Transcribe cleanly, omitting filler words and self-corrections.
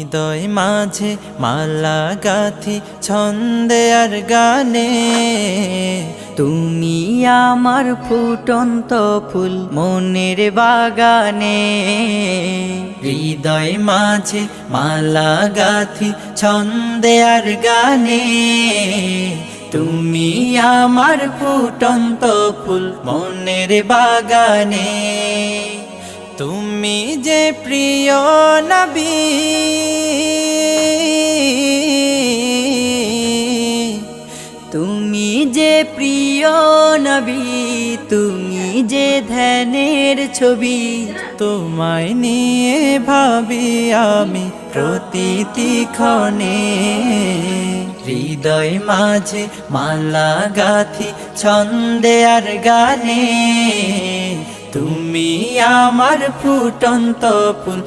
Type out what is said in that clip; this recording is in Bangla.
হৃদয় মাঝে মালা গাথি ছন্দে আর গানে, তুমি আমার ফুটন্ত ফুল মনের বাগানে। হৃদয় মাঝে মালা গাথি ছন্দে আর গানে, তুমি আমার ফুটন্ত ফুল মনের বাগানে। তুমি যে প্রিয় নবী, তুমি যে প্রিয় নবী, তুমি যে ধ্যানের ছবি। তোমায় নিয়ে ভাবি আমি প্রতিটি ক্ষণে। হৃদয় মাঝে মালা গাথি ছন্দে আর গানে, তুমি আমার ফুটন্ত ফুল